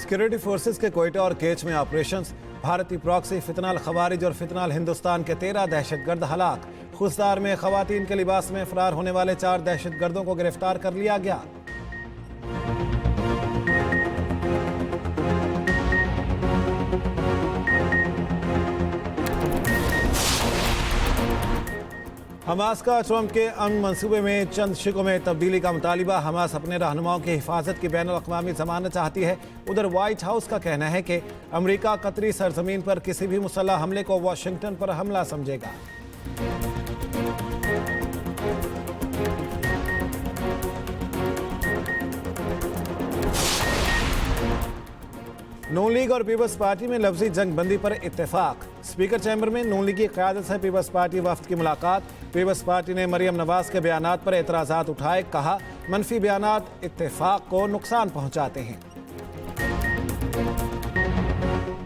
Security forces के क्वेटा और केच में ऑपरेशंस, भारतीय प्रॉक्सी, फितनाल खवारिज और फितनाल हिंदुस्तान के 13 दहशतगर्द हलाक। खुसदार में खवातीन के लिबास में फरार होने वाले 4 दहशतगर्दों को गिरफ्तार कर लिया गया। हमास का ट्रंप के अमन मंसूबे में चंद शिकों में तब्दीली का मुतालिबा। हमास अपने रहनुमाओं की हिफाजत की बैनुल-अक़वामी ज़मानत चाहती है। उधर व्हाइट हाउस का कहना है कि अमेरिका कतरी सरजमीन पर किसी भी मुसल्लह हमले को वाशिंगटन पर हमला समझेगा। नून लीग और पीपल्स पार्टी में लफ्जी जंग बंदी पर इत्तेफाक। स्पीकर चैम्बर में नून लीग की क़यादत से पीपल्स पार्टी वफ्द की मुलाकात। पीपल्स पार्टी ने मरियम नवाज के बयानात पर एतराज़ात उठाए। कहा, मनफी बयानात इत्तेफाक को नुकसान पहुंचाते हैं।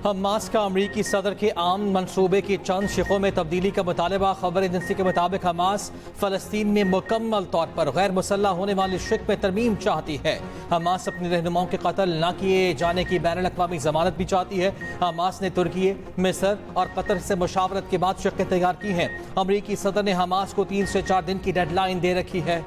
हमास का अमरीकी सदर के आम मंसूबे की चंद शिकों में तब्दीली का मुतालबा। खबर एजेंसी के मुताबिक हमास फ़लस्तीन में मुकम्मल तौर पर गैर मुसल्लह होने वाली शिक में तरमीम चाहती है। हमास अपने रहनुमाओं के कत्ल न किए जाने की बैनुल-अक़वामी ज़मानत भी चाहती है। हमास ने तुर्की, मिस्र और कतर से मुशावरत के बाद शिकें तैयार की हैं। अमरीकी सदर ने हमास को 3 से 4 दिन की डेडलाइन दे रखी है।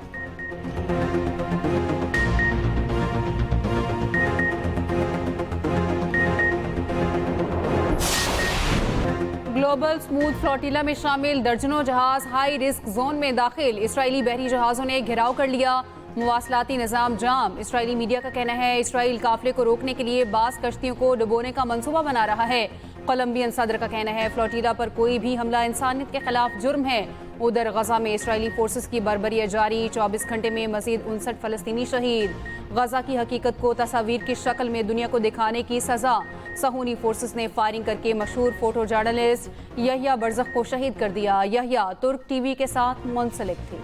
ग्लोबल स्मूथ फ्लोटिला में शामिल दर्जनों जहाज हाई रिस्क जोन में दाखिल। इसराइली बहरी जहाज़ों ने घेराव कर लिया। मुवासलाती निज़ाम जाम। इसराइली मीडिया का कहना है इसराइल काफिले को रोकने के लिए बास कश्तियों को डुबोने का मंसूबा बना रहा है। कोलंबियन सदर का कहना है फ्लोटिला पर कोई भी हमला इंसानियत के खिलाफ जुर्म है। उधर गजा में इसराइली फोर्सेस की बर्बरियत जारी। 24 घंटे में मजीद 59 फ़लस्तीनी शहीद। गजा की हकीकत को तस्वीर की शक्ल में दुनिया को दिखाने की सजा। सहूनी फोर्सेस ने फायरिंग करके मशहूर फोटो जर्नलिस्ट यहिया बरज़ख को शहीद कर दिया। यहिया तुर्क टीवी के साथ मुंसलिक थी।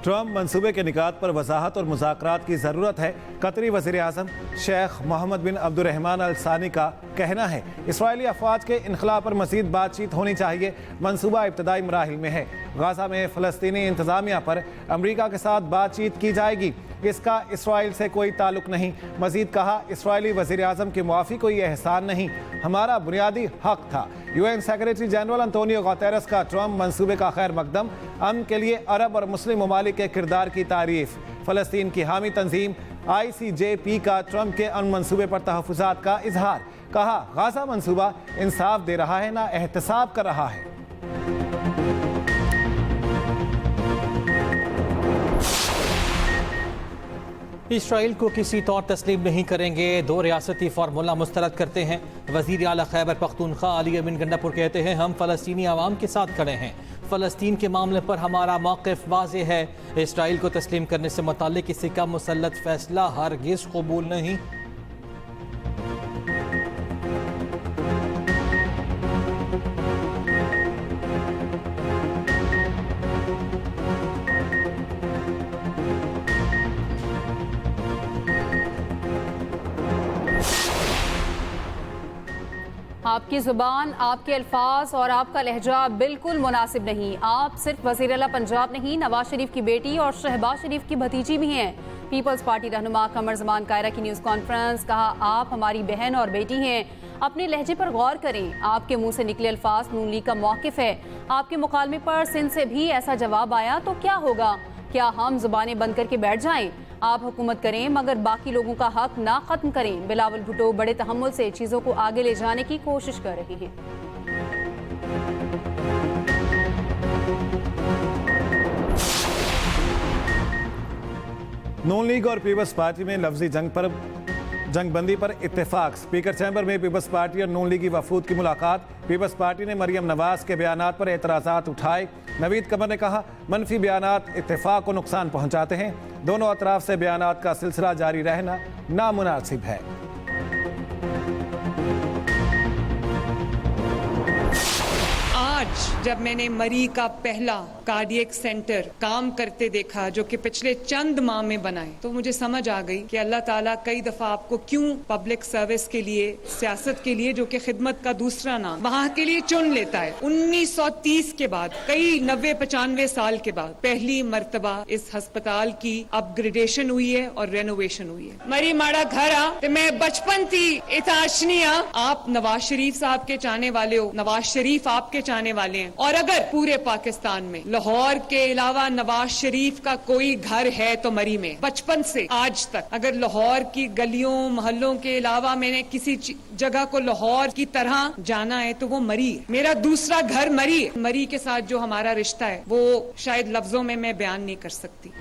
ट्रंप मंसूबे के निकात पर वजाहत और मुज़ाकरात की ज़रूरत है। कतरी वज़ीर-ए-आज़म शेख मोहम्मद बिन अब्दुर्रहमान अल सानी का कहना है इसराइली अफवाज के इनखला पर मज़ीद बातचीत होनी चाहिए। मंसूबा इब्तदाई मराहिल में है। गाज़ा में फ़लस्तीनी इंतज़ामिया पर अमरीका के साथ बातचीत की जाएगी। इसका इसराइल से कोई ताल्लुक नहीं। मज़ीद कहा, इसराइली वज़ीर-ए-आज़म की मुआफ़ी कोई एहसान नहीं, हमारा बुनियादी हक था। UN secretary general Antonio Guterres का ट्रंप मंसूबे का खैर मकदम। अमन के लिए अरब और मुस्लिम ममालिक के किरदार की तारीफ। फ़लस्तीन की हामी तंजीम ICJP का ट्रंप के अमन मंसूबे पर तहफ़्फ़ुज़ात का इजहार। कहा, गाज़ा मंसूबा इंसाफ दे रहा है, ना एहतसाब कर रहा है। इसराइल को किसी तौर तस्लीम नहीं करेंगे। 2 रियासती फार्मूला मुस्तरद करते हैं। वज़ीर आला खैबर पख्तूनख्वा अली अमीन गंडापुर कहते हैं, हम फ़लस्तीनी आवाम के साथ खड़े हैं। फ़लस्तीन के मामले पर हमारा मौक़िफ़ वाज़ेह है। इसराइल को तस्लीम करने से मुताल्लिक़ किसी का मुसल्लत फ़ैसला हरगिज़ कबूल नहीं। आपकी ज़ुबान, आपके अल्फाज और आपका लहजा बिल्कुल मुनासिब नहीं। आप सिर्फ वज़ीर आला पंजाब नहीं, नवाज शरीफ की बेटी और शहबाज शरीफ की भतीजी भी हैं। पीपल्स पार्टी रहनुमा कमर ज़मान कायरा की न्यूज़ कॉन्फ्रेंस। कहा, आप हमारी बहन और बेटी हैं, अपने लहजे पर गौर करें। आपके मुंह से निकले अल्फाज नून लीग का मौक़िफ़ है। आपके मुकालमे पर सिंध से भी ऐसा जवाब आया तो क्या होगा? क्या हम ज़ुबानें बंद करके बैठ जाएं? आप हुकूमत करें मगर बाकी लोगों का हक ना ख़त्म करें। बिलावल भुट्टो बड़े तहम्मुल से चीज़ों को आगे ले जाने की कोशिश कर रहे हैं। नून लीग और पीपल्स पार्टी में लफ्जी जंग बंदी पर इत्तेफाक। स्पीकर चैम्बर में पीपल्स पार्टी और नून लीगी वफूद की मुलाकात। पीपल्स पार्टी ने मरियम नवाज के बयानात पर एतराज़ात उठाए। नवीद कमर ने कहा, मनफी बयानात इत्तेफाक को नुकसान पहुंचाते हैं। दोनों अतराफ से बयानात का सिलसिला जारी रहना नामुनासिब है। आज जब मैंने मरी का पहला कार्डियक सेंटर काम करते देखा जो कि पिछले चंद माह में बनाए, तो मुझे समझ आ गई कि अल्लाह ताला कई दफा आपको क्यों पब्लिक सर्विस के लिए, सियासत के लिए जो कि खिदमत का दूसरा नाम, वहाँ के लिए चुन लेता है। 1930 के बाद, कई 90-95 साल के बाद पहली मर्तबा इस अस्पताल की अपग्रेडेशन हुई है और रेनोवेशन हुई है। मरी माड़ा घर आ ते मैं बचपन थी इताशनिया। आप नवाज शरीफ साहब के चाहने वाले हो, नवाज शरीफ आपके चाहने वाले हैं, और अगर पूरे पाकिस्तान में लाहौर के अलावा नवाज शरीफ का कोई घर है तो मरी में। बचपन से आज तक अगर लाहौर की गलियों मोहल्लों के अलावा मैंने किसी जगह को लाहौर की तरह जाना है तो वो मरी है। मेरा दूसरा घर मरी है। मरी के साथ जो हमारा रिश्ता है वो शायद लफ्जों में मैं बयान नहीं कर सकती।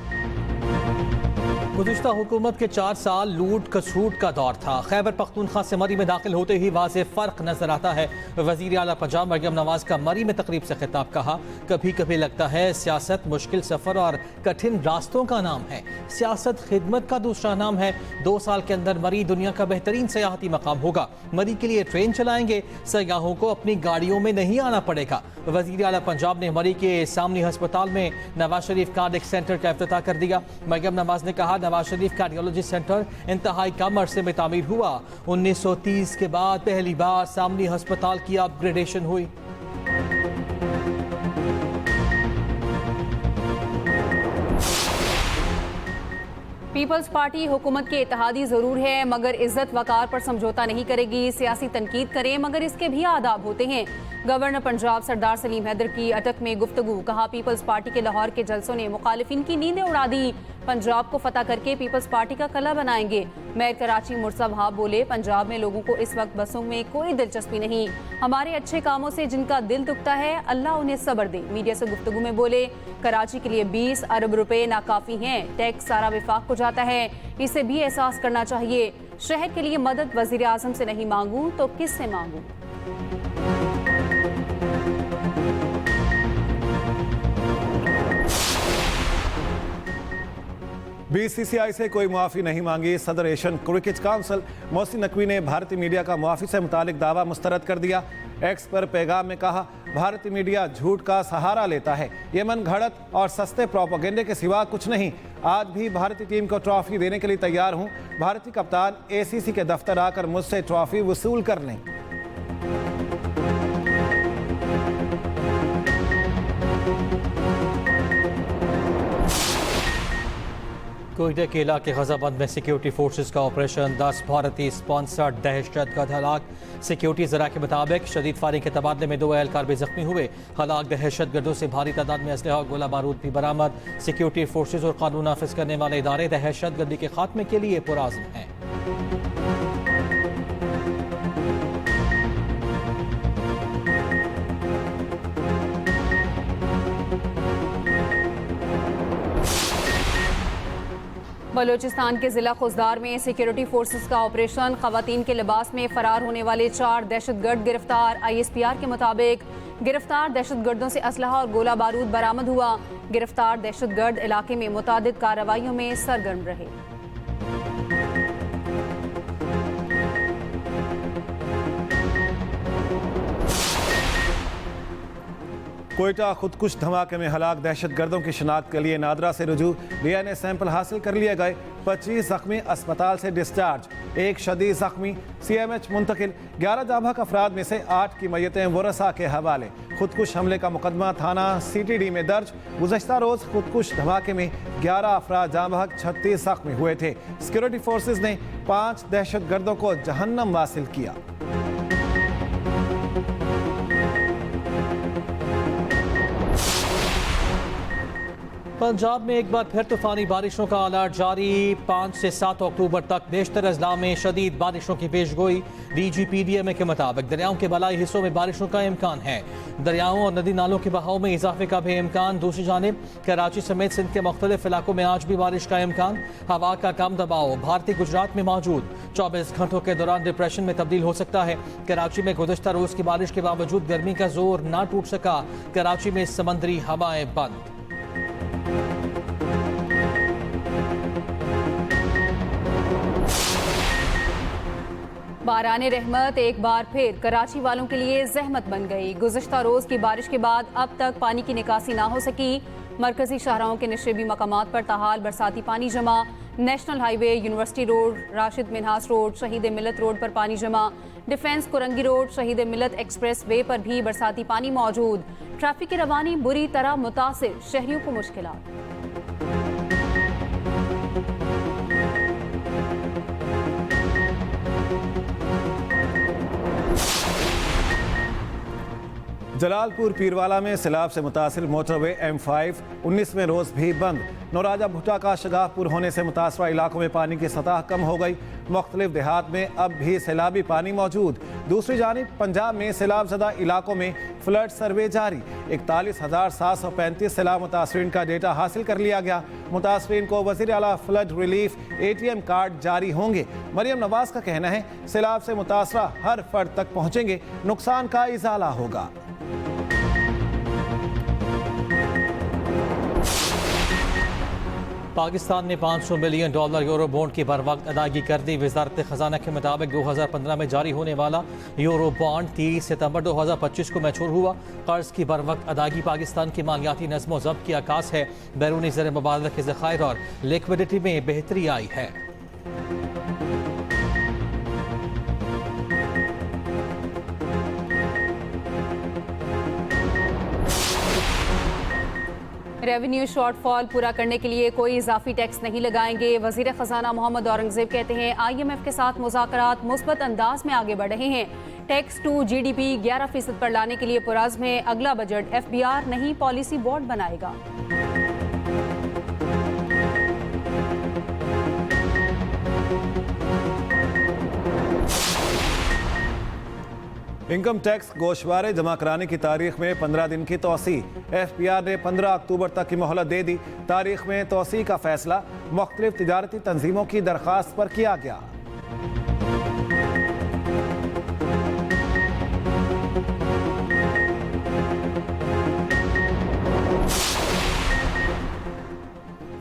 गुज़िश्ता हुकूमत के 4 साल लूट खसूट का दौर था। खैबर पख्तूनख्वा से मरी में दाखिल होते ही वाज़ेह फ़र्क नजर आता है। वज़ीर आला पंजाब मरियम नवाज का मरी में तकरीब से खिताब। कहा, कभी कभी लगता है सियासत मुश्किल सफ़र और कठिन रास्तों का नाम है, सियासत खिदमत का दूसरा नाम है। 2 साल के अंदर मरी दुनिया का बेहतरीन सयाहती मकाम होगा। मरी के लिए ट्रेन चलाएंगे, सयाहों को अपनी गाड़ियों में नहीं आना पड़ेगा। वज़ीर आला पंजाब ने मरी के सामने अस्पताल में नवाज शरीफ कार्डियक सेंटर का इफ्तिताह कर दिया। मरियम नवाज ने कहा, नवाज शरीफ कार्डियोलॉजी सेंटर इंतहाई कम अरसे में तामीर हुआ। 1930 के बाद पहली बार सामने अस्पताल की अपग्रेडेशन हुई। पीपल्स पार्टी हुकूमत के इत्तेहादी जरूर है मगर इज्जत वकार पर समझौता नहीं करेगी। सियासी तनकीद करें मगर इसके भी आदाब होते हैं। गवर्नर पंजाब सरदार सलीम हैदर की अटक में गुफ्तगू। कहा, पीपल्स पार्टी के लाहौर के जलसों ने मुखालिफिन की नींदें उड़ा दी। पंजाब को फतह करके पीपल्स पार्टी का कला बनाएंगे। मेयर कराची मुर्सा वहाब बोले, पंजाब में लोगों को इस वक्त बसों में कोई दिलचस्पी नहीं। हमारे अच्छे कामों से जिनका दिल दुखता है, अल्लाह उन्हें सब्र दे। मीडिया से गुफ्तगू में बोले, कराची के लिए 20 अरब रुपए नाकाफी हैं। टैक्स सारा विफाक को जाता है, इसे भी एहसास करना चाहिए। शहर के लिए मदद वजीर आजम से नहीं मांगूं तो किससे मांगूं? बीसीसीआई से कोई मुआफ़ी नहीं मांगी। सदर Asian cricket council Mohsin Naqvi ने भारतीय मीडिया का मुआफ़ी से मुतालिक दावा मुस्तरद कर दिया। एक्स पर पैगाम में कहा, भारतीय मीडिया झूठ का सहारा लेता है, ये मन घड़त और सस्ते प्रोपेगेंडे के सिवा कुछ नहीं। आज भी भारतीय टीम को ट्रॉफी देने के लिए तैयार हूँ। भारतीय कप्तान एसीसी के दफ्तर आकर मुझसे ट्रॉफी वसूल कर लें। कोयटा के इलाके गजाबंद में सिक्योरिटी फोर्सेस का ऑपरेशन। 10 भारतीय स्पॉन्सर्ड दहशतगर्द हलाक। सिक्योरिटी जरा के मुताबिक शदीद फायरिंग के तबादले में 2 एहलकार भी जख्मी हुए। हलाक दहशतगर्दों से भारी तादाद में असलहा और गोला बारूद भी बरामद। सिक्योरिटी फोर्सेस और कानून नाफिज करने वाले इदारे दहशतगर्दी के खात्मे के लिए पुरआज़्म हैं। बलोचिस्तान के जिला खुजदार में सिक्योरिटी फोर्सेस का ऑपरेशन। खवातीन के लिबास में फरार होने वाले 4 दहशतगर्द गिरफ्तार। ISPR के मुताबिक गिरफ्तार दहशतगर्दों से असलहा और गोला बारूद बरामद हुआ। गिरफ्तार दहशतगर्द इलाके में मुतादिद कार्रवाइयों में सरगर्म रहे। कोयटा खुदकुश धमाके में हलाक दहशतगर्दों की शिनाख्त के लिए नादरा से रुजू। DNA सैंपल हासिल कर लिए गए। 25 जख्मी अस्पताल से डिस्चार्ज। 1 शदीद जख्मी CMH मुंतकिल। 11 जाबहक अफराद में से 8 की मैयतें वरसा के हवाले। खुदकुश हमले का मुकदमा थाना CTD में दर्ज। गुज़श्ता रोज खुदकुश धमाके में 11 अफराद जाबहक 36 जख्मी हुए थे। सिक्योरिटी फोर्सेज ने 5 दहशतगर्दों को जहन्नम वासिल किया। पंजाब में एक बार फिर तूफानी बारिशों का अलर्ट जारी। 5 से 7 अक्टूबर तक बेशतर अजला में शदीद बारिशों की पेशगोई। DGPDMA के मुताबिक दरियाओं के बलाई हिस्सों में बारिशों का इम्कान है। दरियाओं और नदी नालों के बहाव में इजाफे का भी इम्कान। दूसरी जानिब कराची समेत सिंध के मुख्तलिफ इलाकों में आज भी बारिश का इम्कान। हवा का कम दबाव भारतीय गुजरात में मौजूद। 24 घंटों के दौरान डिप्रेशन में तब्दील हो सकता है। कराची में गुज़श्ता रोज की बारिश के बावजूद गर्मी का जोर ना टूट सका। कराची में समंदरी हवाएं बंद। बारान रहमत एक बार फिर कराची वालों के लिए जहमत बन गई। गुज़िश्ता रोज की बारिश के बाद अब तक पानी की निकासी ना हो सकी। मरकजी शाहराहों के निशेबी मकामात पर ताहाल बरसाती पानी जमा। National highway, university road, Rashid Minhas road, शहीद मिलत रोड पर पानी जमा। डिफेंस कुरंगी रोड, शहीद मिलत एक्सप्रेस वे पर भी बरसाती पानी मौजूद। ट्रैफिक की रवानी बुरी तरह मुतासिर, शहरियों को मुश्किलात। जलालपुर पीरवाला में सैलाब से मुतासिर मोटरवे M5 19वें रोज भी बंद। नौराजा भुट्टा का शगाहपुर होने से मुतासरा इलाकों में पानी की सतह कम हो गई। मुख्तलिफ देहात में अब भी सैलाबी पानी मौजूद। दूसरी जानिब पंजाब में सैलाब ज़दा इलाकों में फ्लड सर्वे जारी। 41,735 सैलाब मुतासरीन का डेटा हासिल कर लिया गया। मुतासरीन को वज़ीर आला फ्लड रिलीफ ATM कार्ड जारी होंगे। मरियम नवाज का कहना है सैलाब से मुतासरा हर फर्द तक पहुँचेंगे, नुकसान का इजाला होगा। पाकिस्तान ने $500 मिलियन यूरो बॉन्ड की बर वक्त अदायगी कर दी। वजारत खजाना के मुताबिक 2015 में जारी होने वाला यूरो बॉन्ड 30 सितंबर 2025 को मैच्योर हुआ। कर्ज की बर वक्त अदायगी पाकिस्तान की मालियाती नज़्म ज़ब्त की आकाश है। बैरूनी ज़र मुबादला के ज़खायर और लिक्विडिटी में बेहतरी आई है। रेवेन्यू शॉर्टफॉल पूरा करने के लिए कोई इजाफी टैक्स नहीं लगाएंगे। वजीर खजाना मोहम्मद औरंगजेब कहते हैं IMF के साथ मुज़ाकरात मुस्बत अंदाज में आगे बढ़ रहे हैं। टैक्स टू GDP 11% पर लाने के लिए पुरज़्म है। अगला बजट FBR नहीं पॉलिसी बोर्ड बनाएगा। इनकम टैक्स गोशवारे जमा कराने की तारीख में 15 दिन की तोसी। FBR ने 15 अक्टूबर तक की मोहलत दे दी। तारीख में तोसी का फैसला मुख्तलिफ तिजारती तंजीमों की दरख्वास्त पर किया गया।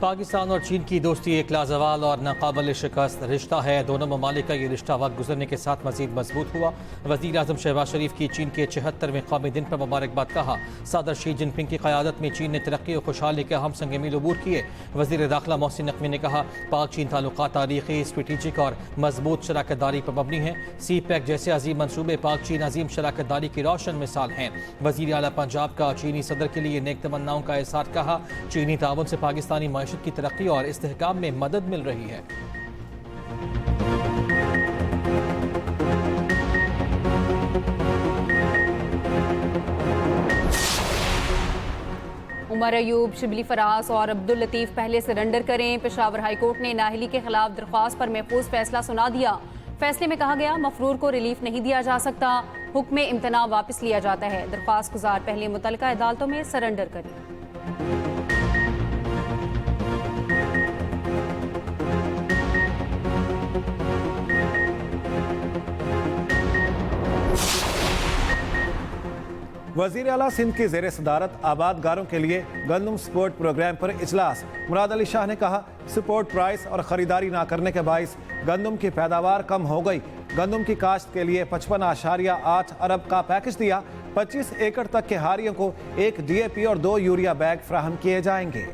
पाकिस्तान और चीन की दोस्ती एक लाजवाल और नाकाबिल शिकस्त रिश्ता है। दोनों ममालिक का ये रिश्ता वक्त गुजरने के साथ मजीद मजबूत हुआ। वज़ीर आज़म शहबाज शरीफ की चीन के 76वें कौमी दिन पर मुबारकबाद कहा। सदर शी जिनपिंग की क़यादत में चीन ने तरक्की और खुशहाली के हम संग मील अबूर किए। वज़ीर दाखिला मोहसिन नकवी ने कहा पाक चीन ताल्लुकात तारीखी, स्ट्रेटेजिक और मजबूत शराकत दारी पर मबनी है। CPEC जैसे अजीम मनसूबे पाक चीन अजीम शराकत दारी की रोशन मिसाल हैं। वज़ीर आला पंजाब का चीनी सदर के लिए नेक तमन्नाओं का इज़हार कहा। चीनी ताउन से पाकिस्तानी मईशत की तरक्की और इस्तेहकाम में मदद मिल रही है। उमर अयूब, शिबली फराज और अब्दुल लतीफ़ पहले सरेंडर करें। पेशावर हाई कोर्ट ने नाहली के खिलाफ दरख्वास्त पर महफूज फैसला सुना दिया। फैसले में कहा गया मफरूर को रिलीफ नहीं दिया जा सकता, हुक्म इम्तना वापस लिया जाता है। दरख्वास्त गुजार पहले मुतल्लिका अदालतों में सरेंडर करें। वज़ीर आला सिंध की ज़ेर सदारत आबादगारों के लिए गंदम सपोर्ट प्रोग्राम पर इजलास। मुराद अली शाह ने कहा सपोर्ट प्राइस और ख़रीदारी ना करने के बाइस गंदम की पैदावार कम हो गई। गंदम की काश्त के लिए 55.8 अरब का पैकेज दिया। 25 एकड़ तक के हारियों को 1 DAP और 2 यूरिया बैग फ्राहम किए जाएंगे।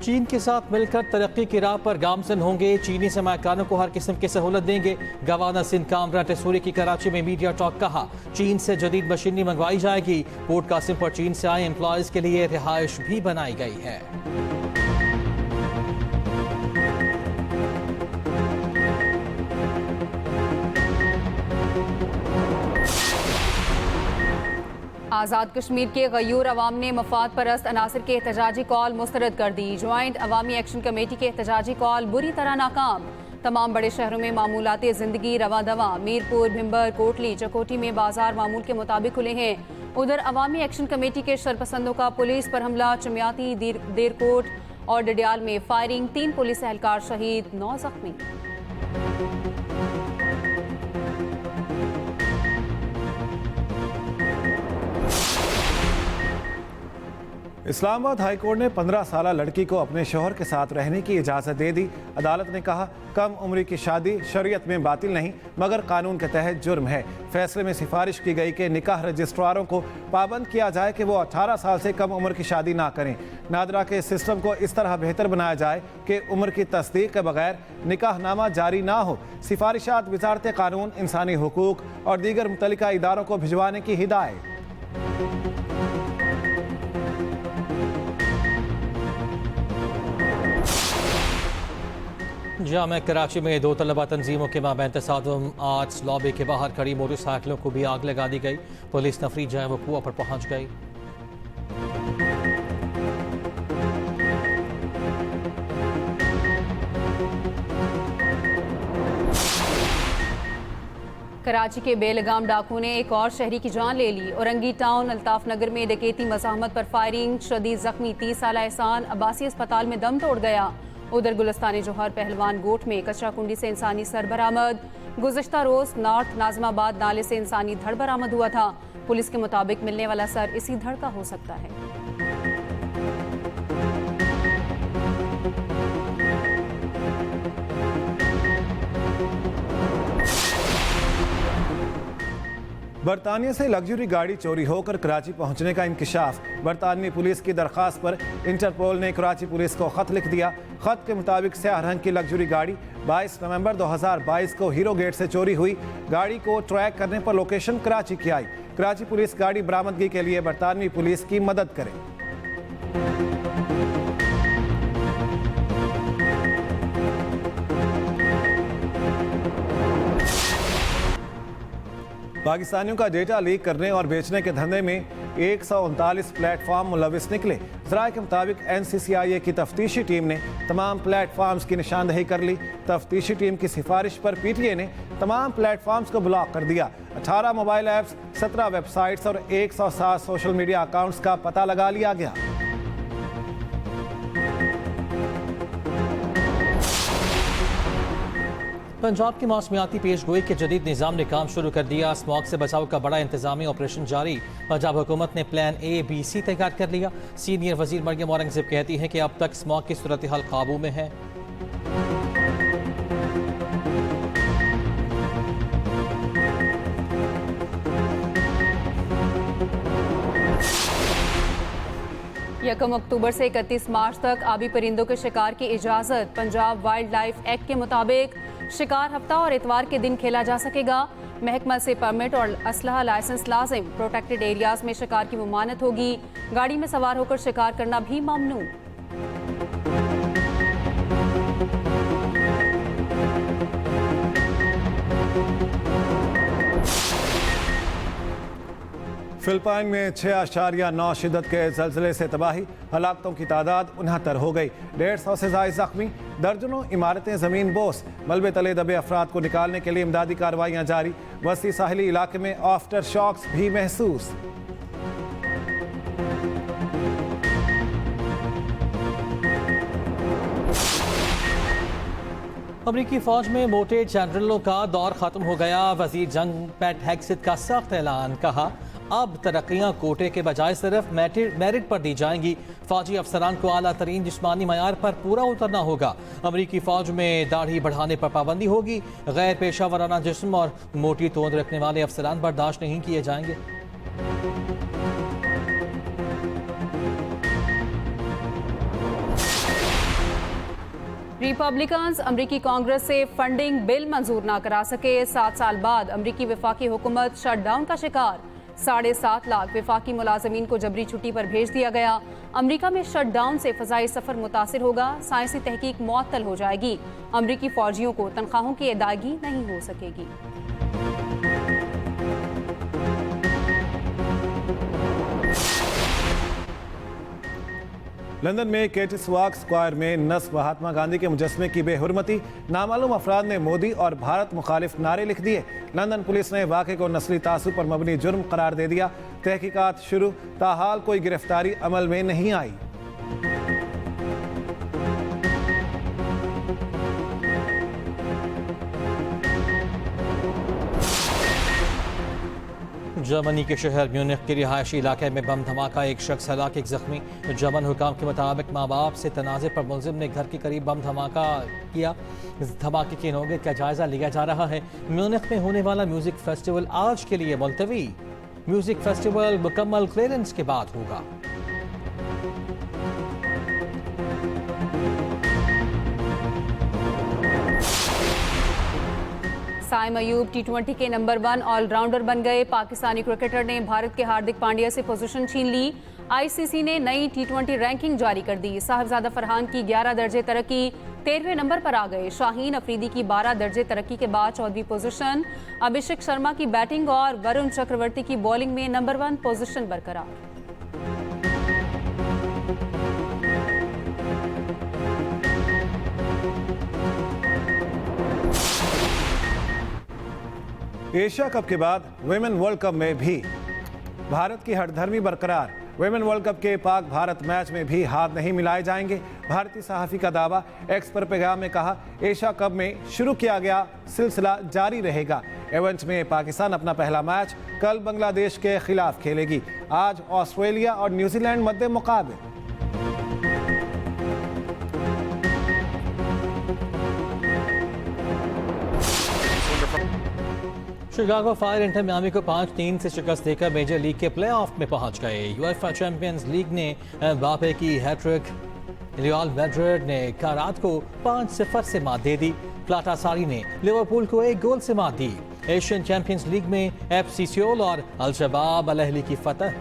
चीन के साथ मिलकर तरक्की की राह पर गामजन होंगे। चीनी सरमायाकारों को हर किस्म की सहूलत देंगे। गवर्नर सिंध कामरा टेसूरी की कराची में मीडिया टॉक कहा चीन से जदीद मशीनरी मंगवाई जाएगी। पोर्ट कासिम पर चीन से आए एम्प्लॉयज के लिए रिहाइश भी बनाई गई है। आज़ाद कश्मीर के गयूर अवाम ने मफाद परस्त अनासर के एहतजाजी कॉल मुस्तरद कर दी। ज्वाइंट अवामी एक्शन कमेटी के एहतजाजी कॉल बुरी तरह नाकाम। तमाम बड़े शहरों में मामूलाती ज़िंदगी रवा दवा। मीरपुर, भिम्बर, कोटली, चकोटी में बाजार मामूल के मुताबिक खुले हैं। उधर अवामी एक्शन कमेटी के शरपसंदों का पुलिस पर हमला। चमियाती, देरकोट और डडियाल में फायरिंग। 3 पुलिस एहलकार शहीद, 9 जख्मी। इस्लामाबाद हाई कोर्ट ने 15 साल लड़की को अपने शौहर के साथ रहने की इजाज़त दे दी। अदालत ने कहा, कम उम्र की शादी शरीयत में बातिल नहीं मगर कानून के तहत जुर्म है। फैसले में सिफारिश की गई कि निकाह रजिस्ट्रारों को पाबंद किया जाए कि वो 18 साल से कम उम्र की शादी ना करें। नादरा के सिस्टम को इस तरह बेहतर बनाया जाए कि उम्र की तस्दीक के बगैर निकाहनामा जारी ना हो। सिफारिशात वजारत कानून, इंसानी हुकूक और दीगर मुतल्लिका इदारों को भिजवाने की हिदायत। जामिया कराची में 2 तलबा तंजीमों के माबैन तसादुम। आर्ट्स लॉबी के बाहर खड़ी मोटरसाइकिलों को भी आग लगा दी गई। पुलिस नफरी जाए वक़ुआ पर पहुंच गई। कराची के बेलगाम डाकू ने एक और शहरी की जान ले ली। औरंगी टाउन अल्ताफ नगर में डकैती मज़ाहमत पर फायरिंग, शदीद जख्मी 30 साल एहसान अब्बासी अस्पताल में दम तोड़ गया। उधर गुलिस्तान जोहर पहलवान गोट में कचरा कुंडी से इंसानी सर बरामद। गुज़श्ता रोज नॉर्थ नाजमाबाद नाले से इंसानी धड़ बरामद हुआ था। पुलिस के मुताबिक मिलने वाला सर इसी धड़ का हो सकता है। बरतानिया से लग्जरी गाड़ी चोरी होकर कराची पहुंचने का इंकशाफ। बरतानवी पुलिस की दरख्वास्त पर इंटरपोल ने कराची पुलिस को खत लिख दिया। खत के मुताबिक स्याह रंग की लग्जरी गाड़ी 22 नवंबर 2022 को हीरो गेट से चोरी हुई। गाड़ी को ट्रैक करने पर लोकेशन कराची की आई। कराची पुलिस गाड़ी बरामदगी के लिए बरतानवी पुलिस की मदद करे। पाकिस्तानियों का डेटा लीक करने और बेचने के धंधे में 139 प्लेटफॉर्म मुलविस निकले। ज़राए के मुताबिक NCCIA की तफ्तीशी टीम ने तमाम प्लेटफॉर्म्स की निशानदही कर ली। तफ्तीशी टीम की सिफारिश पर PTA ने तमाम प्लेटफॉर्म्स को ब्लॉक कर दिया। 18 मोबाइल ऐप्स, 17 वेबसाइट्स और 107 सोशल मीडिया अकाउंट्स का पता लगा लिया गया। पंजाब की मौसमियाती पेशगोई के जदीद निज़ाम ने काम शुरू कर दिया। स्मॉग से बचाव का बड़ा इंतजामी ऑपरेशन जारी। पंजाब हुकूमत ने प्लान A, B, C तैयार कर लिया। सीनियर वजीर मरियम औरंगजेब कहती हैं कि अब तक स्मॉग की सूरत हाल काबू में है। यकम अक्टूबर से 31 मार्च तक आबी परिंदों के शिकार की इजाज़त। पंजाब वाइल्ड लाइफ एक्ट के मुताबिक शिकार हफ्ता और इतवार के दिन खेला जा सकेगा। महकमा से परमिट और असलहा लाइसेंस लाजिम। प्रोटेक्टेड एरियाज में शिकार की ममानत होगी। गाड़ी में सवार होकर शिकार करना भी ममनू। फिलिपाइन में 6.9 शिद्दत के ज़लज़ले से तबाही। हलाकतों की तादाद 69 हो गई। 150 से ज़ायद ज़ख्मी। दर्जनों इमारतें ज़मीन बोस। मलबे तले दबे अफराद को निकालने के लिए इमदादी कार्रवाइयाँ जारी। वसी साहिली इलाके में आफ्टर शॉक्स भी महसूस। अमरीकी फौज में मोटे जनरलों का दौर खत्म हो गया। वजीर जंग पैट हेग्सेथ का सख्त ऐलान। कहा, अब तरक्कियां कोटे के बजाय सिर्फ मेरिट पर दी जाएंगी। फौजी अफसरान को आला तरीन जिस्मानी मयार पर पूरा उतरना होगा। अमरीकी फौज में दाढ़ी बढ़ाने पर पाबंदी होगी। गैर पेशा वराना जिस्म और मोटी तोंद रखने वाले अफसरान बर्दाश्त नहीं किए जाएंगे। रिपब्लिकन्स अमरीकी कांग्रेस से फंडिंग बिल मंजूर ना करा सके। 7 साल बाद अमरीकी वफाकी हुकूमत शटडाउन का शिकार। 7.5 लाख वफाकी मुलाजमीन को जबरी छुट्टी पर भेज दिया गया। अमरीका में शटडाउन से फ़ज़ाई सफ़र मुतासिर होगा। साइंसी तहकीक मुअत्तल हो जाएगी। अमरीकी फ़ौजियों को तनख्वाहों की अदायगी नहीं हो सकेगी। लंदन में केटिस वॉक स्क्वायर में नस्ब महात्मा गांधी के मुजस्मे की बेहुरमती। नामालूम अफराद ने मोदी और भारत मुखालिफ नारे लिख दिए। लंदन पुलिस ने वाक़े को नस्ली तासुब पर मबनी जुर्म करार दे दिया। तहकीकात शुरू। ताहाल कोई गिरफ्तारी अमल में नहीं आई। जर्मनी के शहर म्यूनिख के रिहायशी इलाके में बम धमाका, एक शख्स हलाक, एक जख्मी। जर्मन हुकाम के मुताबिक माँ बाप से तनाज़े पर मुलजिम ने घर के करीब बम धमाका किया। इस धमाके के नौगे का जायजा लिया जा रहा है। म्यूनिख में होने वाला म्यूजिक फेस्टिवल आज के लिए मुलतवी। म्यूजिक फेस्टिवल मुकम्मल क्लियरेंस के बाद होगा। साइम अयूब T20 के नंबर 1 ऑलराउंडर बन गए। पाकिस्तानी क्रिकेटर ने भारत के हार्दिक पांड्या से पोजीशन छीन ली। आईसीसी ने नई T20 रैंकिंग जारी कर दी। साहिबजादा फरहान की 11 दर्जे तरक्की 13वें नंबर पर आ गए। शाहीन अफरीदी की 12 दर्जे तरक्की के बाद 14वीं पोजीशन। अभिषेक शर्मा की बैटिंग और वरुण चक्रवर्ती की बॉलिंग में नंबर 1 पोजीशन बरकरार। एशिया कप के बाद विमेन वर्ल्ड कप में भी भारत की हठधर्मी बरकरार। विमेन वर्ल्ड कप के पाक भारत मैच में भी हाथ नहीं मिलाए जाएंगे। भारतीय सहाफ़ी का दावा। एक्स पर पैगाम में कहा, एशिया कप में शुरू किया गया सिलसिला जारी रहेगा। इवेंट में पाकिस्तान अपना पहला मैच कल बांग्लादेश के खिलाफ खेलेगी। आज ऑस्ट्रेलिया और न्यूजीलैंड मद्दे मुकाबले। शिकागो फायर इंटर मियामी को 5-3 से शिकस्त देकर मेजर लीग के प्लेऑफ में पहुंच गए। यूएफए चैंपियंस लीग ने एम्बापे की हैट्रिक, रियल मैड्रिड ने कारात को 5-0 से मात दे दी। प्लाटासारी ने लिवरपूल को 1 गोल से मात दी। एशियन चैंपियंस लीग में एफसी सियोल और अल शबाब अल अहली की फतह।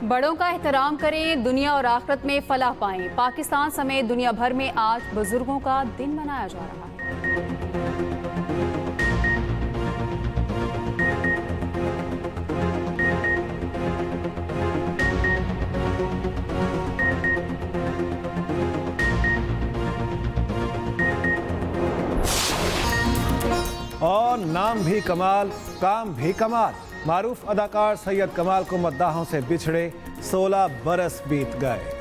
बड़ों का एहतराम करें, दुनिया और आखिरत में फलाह पाएं। पाकिस्तान समेत दुनिया भर में आज बुजुर्गों का दिन मनाया जा रहा है। और नाम भी कमाल, काम भी कमाल। मारूफ अदाकार सैयद कमाल को मद्दाहों से बिछड़े 16 बरस बीत गए।